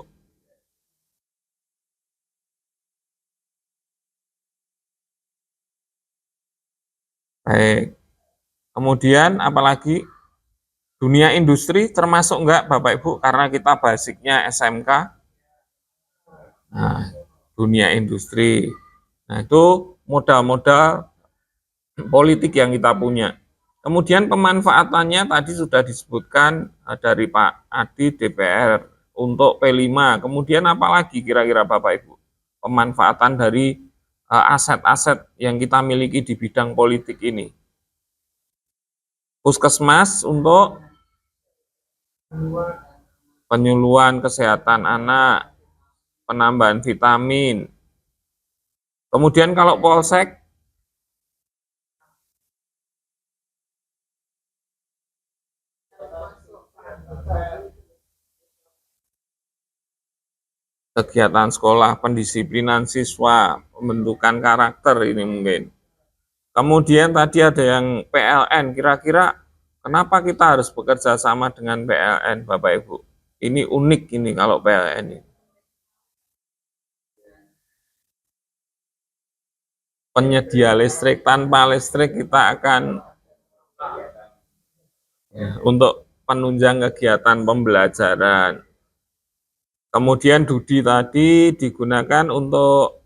Baik, kemudian apalagi dunia industri termasuk enggak Bapak Ibu? Karena kita basicnya SMK. Nah, dunia industri. Nah, itu modal-modal politik yang kita punya. Kemudian pemanfaatannya tadi sudah disebutkan dari Pak Adi DPR untuk P5. Kemudian apalagi kira-kira Bapak Ibu? Pemanfaatan dari aset-aset yang kita miliki di bidang politik ini. Puskesmas untuk penyuluhan kesehatan anak, penambahan vitamin. Kemudian kalau polsek, kegiatan sekolah, pendisiplinan siswa, pembentukan karakter ini mungkin. Kemudian tadi ada yang PLN, kira-kira kenapa kita harus bekerja sama dengan PLN Bapak Ibu? Ini unik ini kalau PLN ini. Penyedia listrik, tanpa listrik kita akan untuk penunjang kegiatan pembelajaran. Kemudian Dudi tadi digunakan untuk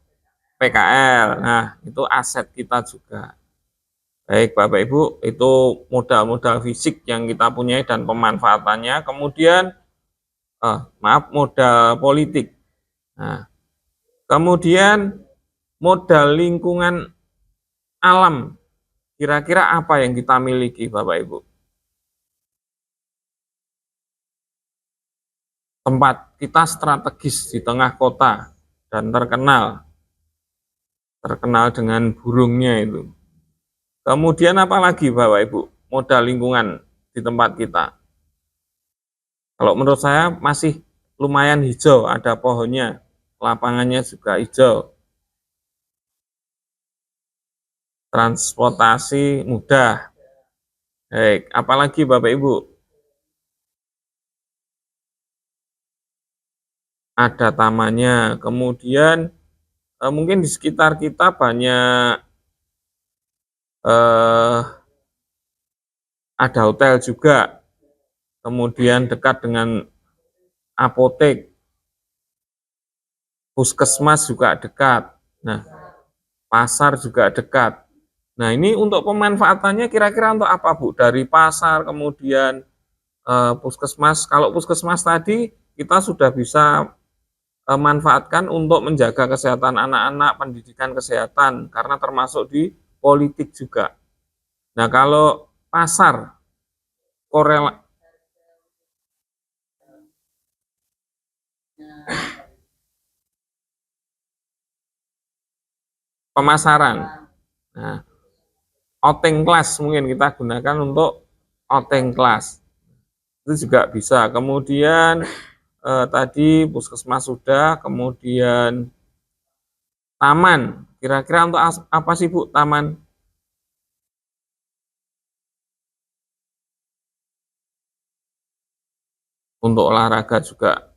PKL. Nah, itu aset kita juga. Baik Bapak Ibu, itu modal-modal fisik yang kita punyai dan pemanfaatannya. Kemudian, modal politik. Nah, kemudian modal lingkungan alam. Kira-kira apa yang kita miliki Bapak Ibu? Tempat kita strategis di tengah kota dan terkenal. terkenal dengan burungnya itu. Kemudian apa lagi Bapak Ibu? Modal lingkungan di tempat kita. Kalau menurut saya masih lumayan hijau, ada pohonnya, lapangannya juga hijau. Transportasi mudah. Baik, apalagi Bapak Ibu? Ada tamannya. Kemudian mungkin di sekitar kita banyak ada hotel juga. Kemudian dekat dengan apotek, puskesmas juga dekat. Nah, pasar juga dekat. Nah, ini untuk pemanfaatannya kira-kira untuk apa, Bu? Dari pasar, kemudian puskesmas. Kalau puskesmas tadi kita sudah bisa manfaatkan untuk menjaga kesehatan anak-anak, pendidikan kesehatan, karena termasuk di politik juga. Nah, kalau pasar, pemasaran. Nah, outing class mungkin kita gunakan untuk outing class. Itu juga bisa. Kemudian tadi puskesmas sudah, kemudian taman. Kira-kira untuk apa sih Bu taman? Untuk olahraga juga.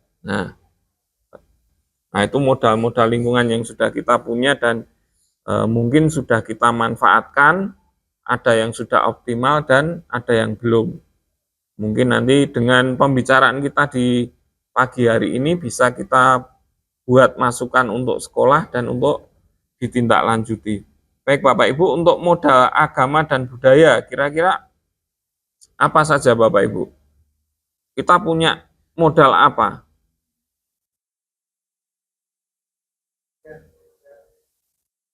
Nah itu modal-modal lingkungan yang sudah kita punya dan mungkin sudah kita manfaatkan, ada yang sudah optimal dan ada yang belum. Mungkin nanti dengan pembicaraan kita di pagi hari ini bisa kita buat masukan untuk sekolah dan untuk ditindaklanjuti. Baik Bapak Ibu, untuk modal agama dan budaya, kira-kira apa saja Bapak Ibu? Kita punya modal apa?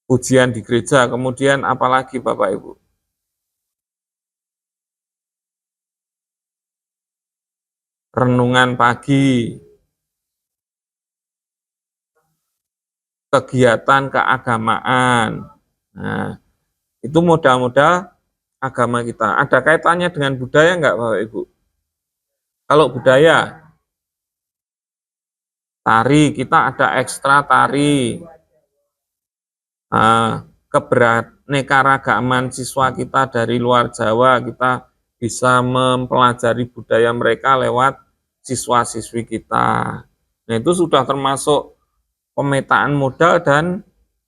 Ujian di gereja, kemudian apalagi Bapak Ibu? Renungan pagi, kegiatan keagamaan. Nah, itu modal-modal agama kita. Ada kaitannya dengan budaya enggak Bapak Ibu? Kalau budaya, tari, kita ada ekstra tari. Keberaneka siswa kita dari luar Jawa, kita bisa mempelajari budaya mereka lewat siswa-siswi kita. Nah, itu sudah termasuk pemetaan modal dan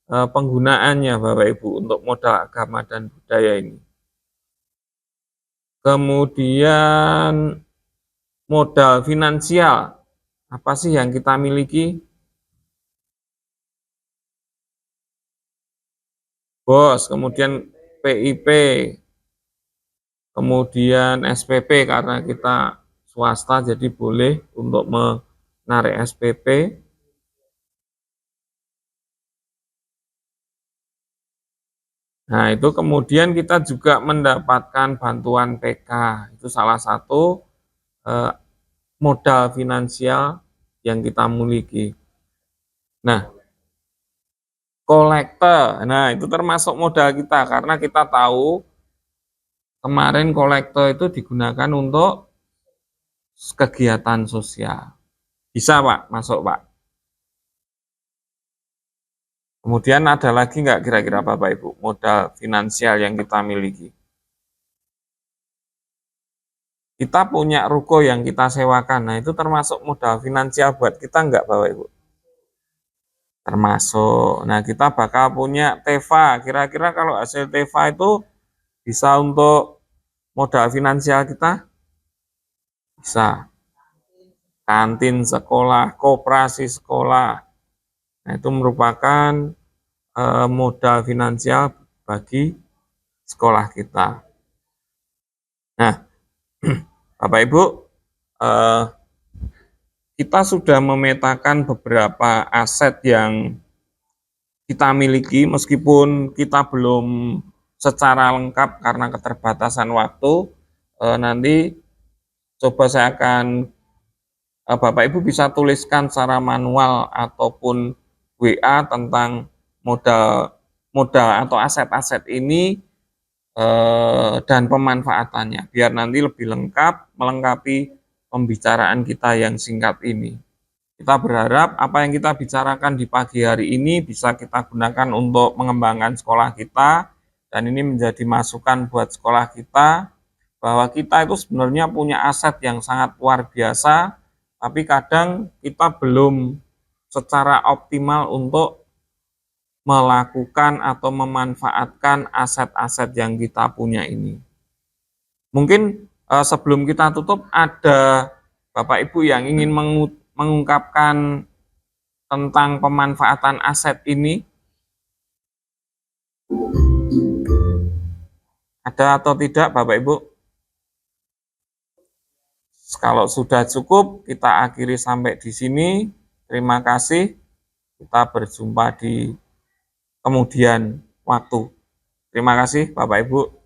penggunaannya Bapak Ibu untuk modal agama dan budaya ini. Kemudian modal finansial, apa sih yang kita miliki? BOS, kemudian PIP, kemudian SPP karena kita swasta jadi boleh untuk menarik SPP. Nah, itu kemudian kita juga mendapatkan bantuan PK. Itu salah satu modal finansial yang kita miliki. Nah, kolektor, nah itu termasuk modal kita karena kita tahu kemarin kolektor itu digunakan untuk kegiatan sosial. Bisa Pak, masuk Pak. Kemudian ada lagi nggak kira-kira Bapak Ibu modal finansial yang kita miliki? Kita punya ruko yang kita sewakan, nah itu termasuk modal finansial buat kita nggak Bapak Ibu? Termasuk. Nah kita bakal punya TEVA, kira-kira kalau hasil TEVA itu bisa untuk modal finansial kita? Bisa. Kantin sekolah, koperasi sekolah. Nah, itu merupakan modal finansial bagi sekolah kita. Nah, Bapak Ibu, kita sudah memetakan beberapa aset yang kita miliki, meskipun kita belum secara lengkap karena keterbatasan waktu. Nanti coba saya akan Bapak Ibu bisa tuliskan secara manual ataupun WA tentang modal modal atau aset-aset ini dan pemanfaatannya, biar nanti lebih lengkap melengkapi pembicaraan kita yang singkat ini. Kita berharap apa yang kita bicarakan di pagi hari ini bisa kita gunakan untuk mengembangkan sekolah kita, dan ini menjadi masukan buat sekolah kita bahwa kita itu sebenarnya punya aset yang sangat luar biasa, tapi kadang kita belum secara optimal untuk melakukan atau memanfaatkan aset-aset yang kita punya ini. Mungkin sebelum kita tutup, ada Bapak Ibu yang ingin mengungkapkan tentang pemanfaatan aset ini? Ada atau tidak Bapak Ibu? Kalau sudah cukup, kita akhiri sampai di sini. Terima kasih. Kita berjumpa di kemudian waktu. Terima kasih Bapak Ibu.